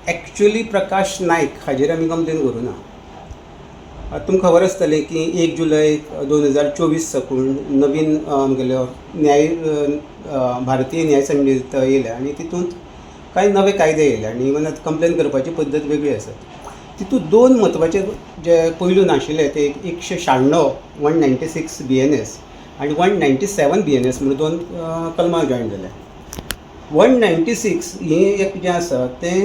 Actually Prakash Nayak हाजेर आमी complain करूं ना. तुमकां खबर आसतलें की 1 जुलय 2024 साकून नवीन आमगेलो न्याय भारतीय न्याय संहिता येयल्या आनी तितूंत कांय नवे कायदे येयले आनी इवन आतां कंप्लेन करपाची पद्दत वेगळी आसा. तितूंत दोन म्हत्वाचे जे पयलू नाशिल्ले ते 196 196 BNS आनी 197 BNS म्हणून दोन कलमां जॉयन जाल्या. 196 ही एक जें आसा तें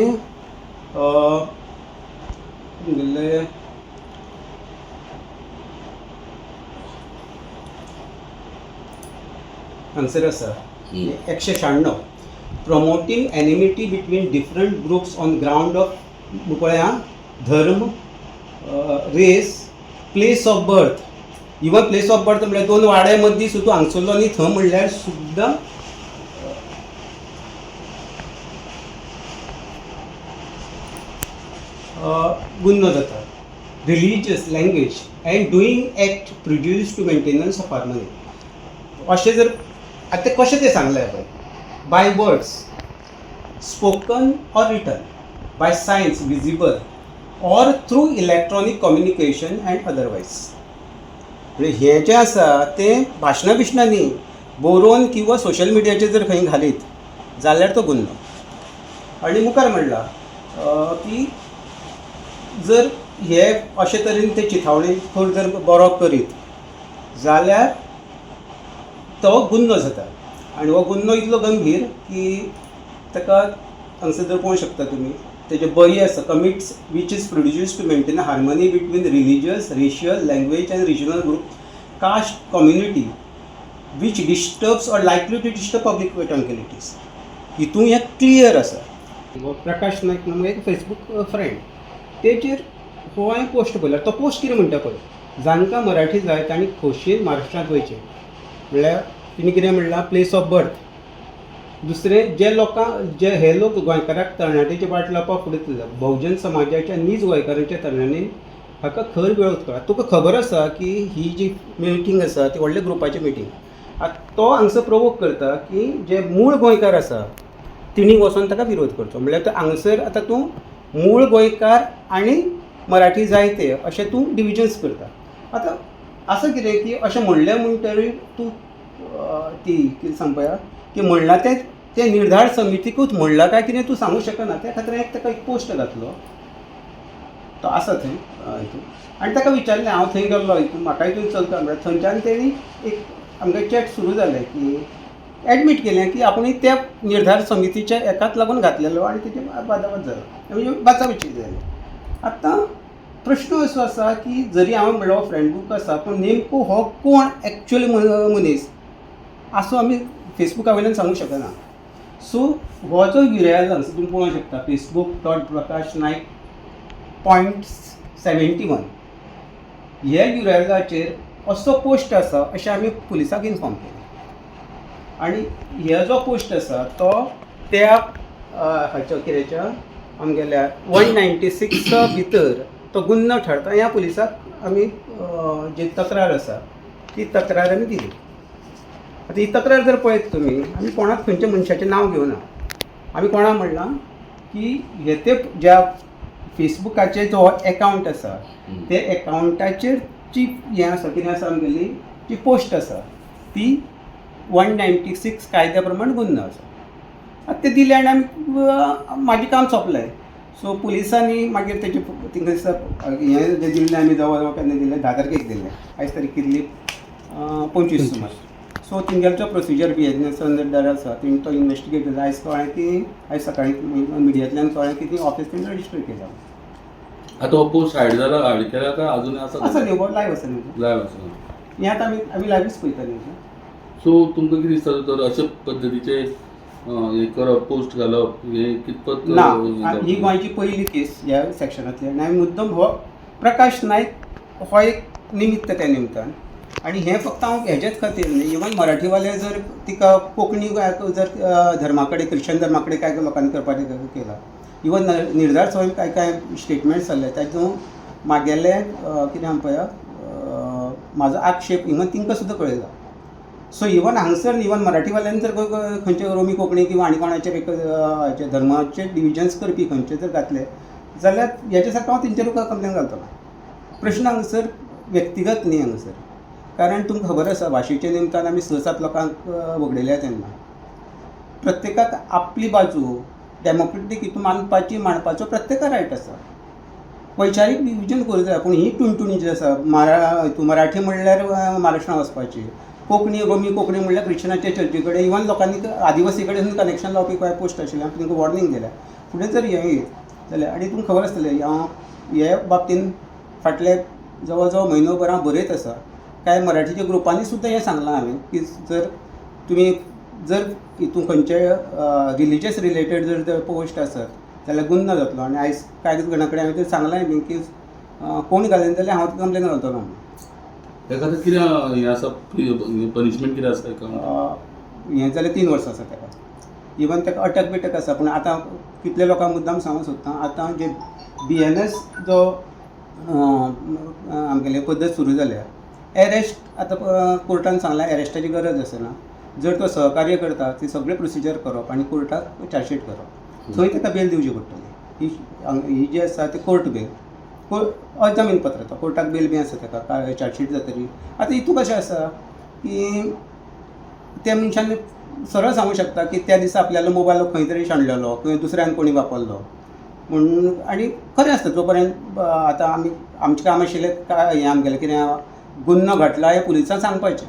हांगसर आसा 196 promoting enmity between different groups on ground of पळय धर्म, race, place of birth. Even place of birth म्हणल्यार दोन वाड्या मदीं सुद्दां हांगसरलो न्ही थंय म्हणल्यार सुद्दां गुन्हो जाता. Religious, language and doing act produce to maintenance of harmony. अशें जर आतां कशें तें सांगलें पळय, by words spoken or written, by signs visible or through electronic communication and otherwise. म्हणजे हें जें आसा तें भाशणां बिशणां न्ही, बरोवन किंवा सोशल मिडियाचेर जर खंय घालीत जाल्यार तो गुन्हो. आनी मुखार म्हणलां की जर हे अशे तरेन ते चिथावणी खंय जर बरोवप करीत जाल्यार तो गुन्हो जाता. आनी हो गुन्हो इतलो गंभीर की ताका हांगसर जर पळोवंक शकता तुमी तेजे बरी आसा, commits which is produce to maintain harmony between religious, racial, language and regional group, caste, community which disturbs or likely to disturb public tranquilities. हितून हें क्लियर आसा. प्रकाश नायक म्हणून एक फेसबूक फ्रेंड, तेचेर हो हांवें पोस्ट पळयला. तो पोस्ट कितें म्हणटा पळय, जांकां मराठी जाय तांणी खोशयेन महाराष्ट्रांत वयचें. म्हणल्यार तिणें कितें म्हणलां, प्लेस ऑफ बर्थ. दुसरें जे लोकांक जे हे लोक गोंयकाराक तरणाटेची वाट लावपाक फुडें चलता, बहुजन समाजाच्या नीज गोंयकारांच्या तरणाटीन हाका खर वेळ उदकळा. तुका खबर आसा की ही जी मिटींग आसा ती व्हडल्या ग्रुपाची मिटींग. आतां तो हांगसर प्रोवोक करता की जे मूळ गोंयकार आसा तिणी वचोन ताका विरोध करचो. म्हणल्यार हांगसर आतां तूं मूळ गोंयकार आनी मराठी जायते अशें तूं डिविजन्स करता. आतां असं कितें की अशें म्हणलें म्हणटरी तूं ती कितें सांगपा की म्हणलां ते निर्धार समितीकूच म्हणलां काय कितें तूं सांगूंक शकना. त्या खातीर हांवें ताका एक पोस्ट घातलो, तो आसा थंय हितून, आनी ताका विचारलें, हांव थंय गेल्लो हितून म्हाका हितून चलता म्हणल्यार थंयच्यान तेणी एक आमगे चॅट सुरू जालें की एडमीट केलें की आपुणूय त्या निर्धार समितीच्या एकाच लागून घातलेलो आनी तेजे वादावाद जालो, म्हणजे बाचाबाची जाली. आतां प्रश्न असो आसा की जरी हांवें म्हणलो फ्रेंड बूक आसा पूण नेमको हो कोण एक्चुअली मनीस असो आमी फेसबुका वयल्यान सांगूंक शकना. सो हो जो URL आसा तुमी पळोवंक शकता, facebook.prakashnaik.71 ह्या URLाचेर असो पोस्ट आसा अशें आमी पुलिसाक इन्फॉर्म केलें. आनी हे जो पोस्ट आसा तो त्या हाच्या कितेंच्या आमगेल्या 196 भितर तो गुन्हो ठरता. ह्या पुलिसाक आमी जी तक्रार आसा ती तक्रार आमी दिली. आतां ही तक्रार जर पळयत तुमी, आमी कोणाक खंयच्या मनशाचें नांव घेवना. आमी कोणाक म्हणलां की हे ते ज्या फेसबुकाचे जो एकावंट आसा ते एकावंटाचेर जी हें आसा कितें आसा आमगेली जी पोस्ट आसा ती 196 कायद्या प्रमाण गुन्हो आसा. आतां ते दिले आनी आमी म्हाजें काम सोंपलें. सो पुलिसांनी मागीर तेजे तिंगा दिसता हें जें दिल्लें आमी जवळ केन्ना दिलें 10 तारखेक दिल्लें. आयज तारीख कितली 25 सुमार. सो तिंगेलचो प्रोसिजर BNS अंडर आसा तेणी तो इन्वेस्टिगेट केला. आयज कळ्ळें की आयज सकाळीं मिडियांतल्यान कळ्ळें की ती ऑफिस तेणी रजिस्टर केला. आता हो पोस्ट हायड जाला, हायड केला काय अजून आसा? आसा न्ही, लायव्ह आसा न्ही, लायव्ह आसा. हें आतां आमी लायव्हच पळयता न्ही. सो तुमकां कितें दिसता तर अशे पद्दतीचे हे करप, पोस्ट घालप हे कितपत ना? ही गोंयची पयली केस ह्या सेक्शनांतली आनी हांवें मुद्दम हो प्रकाश नायक हो एक निमित्त त्या निमतान. आनी हें फक्त हांव हेजेच खातीर न्ही, इवन मराठीवाले जर तिका कोंकणी जर धर्मा कडेन क्रिश्चन धर्मा कडेन काय लोकांनी करपाचें केलां. इवन निर्धार सभेन काय स्टेटमेंट्स जाल्ले तातूंत मागेले कितें म्हणपा म्हाजो आक्षेप इवन तिंका सुद्दां कळयला सो इवन हांगसर इवन मराठीवाल्यान जर खंयचे रोमी कोंकणी किंवा आनी कोणाचे हाचे धर्माचे डिविजन्स करपी खंयचे जर घातले जाल्यार हेच्या सारको हांव तेंचेर तुका कंप्लेन घालतलो. प्रश्न हांगसर व्यक्तिगत न्ही हांगसर, कारण तुमकां खबर आसा भाशेच्या निमतान आमी 6-7 लोकांक वगडयल्या तेन्ना प्रत्येकाक आपली बाजू डेमोक्रेटीक हितून मांडपाचो प्रत्येकाक रायट आसा. वैचारीक डिविजन करूं जाय, पूण ही टुणटुणी जी आसा मराठी म्हणल्यार महाराष्ट्रांत वचपाची, कोंकणी रोमी कोंकणी म्हणल्यार क्रिश्चनाचे चर्ची कडेन इवन लोकांनी आदिवासी कडेन कनेक्शन लावपी काय पोस्ट आशिल्ले हांवें तुमकां वॉर्निंग दिल्या. फुडें जर हें येत जाल्यार आनी तुमकां खबर आसतलें हांव हे बाबतीन फाटले जवळ जवळ म्हयनोभर हांव बरयत आसा. कांय मराठीच्या ग्रुपांनी सुद्दां हें सांगलां हांवें की जर तुमी जर हितून खंयचे रिलिजियस रिलेटेड जर पोस्ट आसत जाल्यार गुन्हा जातलो. आनी आयज कांय जाणा कडेन हांवें सांगलां बी की कोण घालीन जाल्यार हांव कंप्लेन घालतलो म्हणून. ताका आतां कितें हें आसा पनिशमेंट कितें आसा हाका? हें जाल्यार 3 वर्सां आसा ताका. इवन ताका अटक बिटक आसा. पूण आतां कितले लोकांक मुद्दाम सांगूंक सोदता, आतां जे BNS जो आमगेले पद्दत सुरू जाल्या एरेस्ट आतां कोर्टान सांगलां एरेस्टाची गरज आसना. जर तो सहकार्य करता ती सगळे प्रोसिजर करप आनी कोर्टाक चार्जशीट करप, थंय ताका बेल दिवची पडटली. ही जी आसा ती कोर्ट बेल अजामीनपत्र तो कोर्टाक बेल बी आसा ताका चार्जशीट जातरी. आतां हितूं कशें आसा की त्या मनशान सरळ सांगूंक शकता की त्या दिसा आपल्यालो मोबायल खंय तरी शाणलेलो किंवा दुसऱ्यान कोणी वापरलो म्हणून. आनी खरें आसता जो पर्यंत आतां आमचें काम आशिल्लें हें आमगेलें कितें गुन्हो घडला हें पुलिसांक सांगपाचें.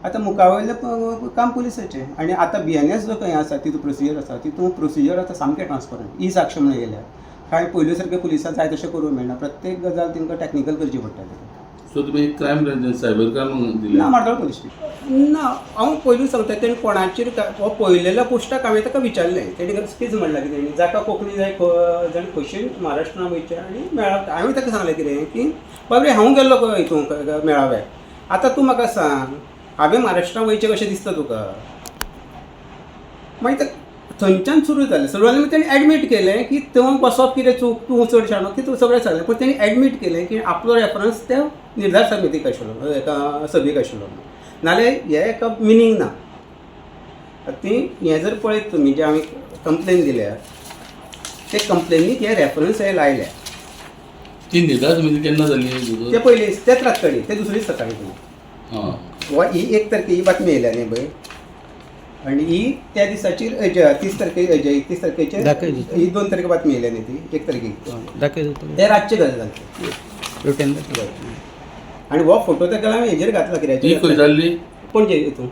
आतां मुखावयलें काम पुलिसाचें. आनी आतां BNS जो खंय आसा तितून प्रोसिजर आसा तितून प्रोसिजर आतां सामकें ट्रान्सपरंट ई साक्ष म्हणून येयल्या. कांय पयलीं सारके पुलिसांक जाय तशें करूंक मेळना. प्रत्येक गजाल तांकां टॅक्निकल करची पडटली. सो तुमी क्रायम सायबर क्रायम दिले ना मार्दोळ पुलीस स्टेशन ना. हांव पयलीं सांगता तेणें कोणाचेर हो पळयलेल्या पोस्टाक हांवें ताका विचारलें. तेणी कितें म्हणलां की तेणी जाका कोंकणी जाय जाण खंयशें महाराष्ट्रांत वयचें आनी मेळाव. हांवें ताका सांगलें कितें की बाबरे हांव गेल्लो हितून मेळाव्याक. आतां तूं म्हाका सांग हांवें महाराष्ट्रांत वयचें कशें दिसता तुका. मागीर थंयच्यान सुरू जालें. सुरवातीक तेणें एडमीट केलें की थंय बसप कितें चूक तूं चड शाणो की तूं सगळें सांगलें. पूण तेणी एडमीट केलें की आपलो रेफरन्स त्या निर्धार समितीक आशिल्लो एका सभेक आशिल्लो. नाल्यार हें एका मिनींग ना. ती हें जर पळयत तुमी जे हांवें कंप्लेन दिल्या ते कंप्लेनीक हे रेफरन्स हे लायल्या. ती निर्धार समिती केन्ना जाली? ते पयलीं तेच रातकडी ते दुसरीच सकाळी तुमी. हां ही 1 तारखेक ही बातमी येयल्या न्ही पळय. आनी ही त्या दिसाची 30 तारखेक 31 तारखेचेर ही 2 तारखेक बातमी येयल्या न्ही ती 1 तारखेक ते रातचे गजाल जाल्ले. आनी हो फोटो ताका हांवें हेजेर घातला ती खंय जाल्ली? पणजे हितून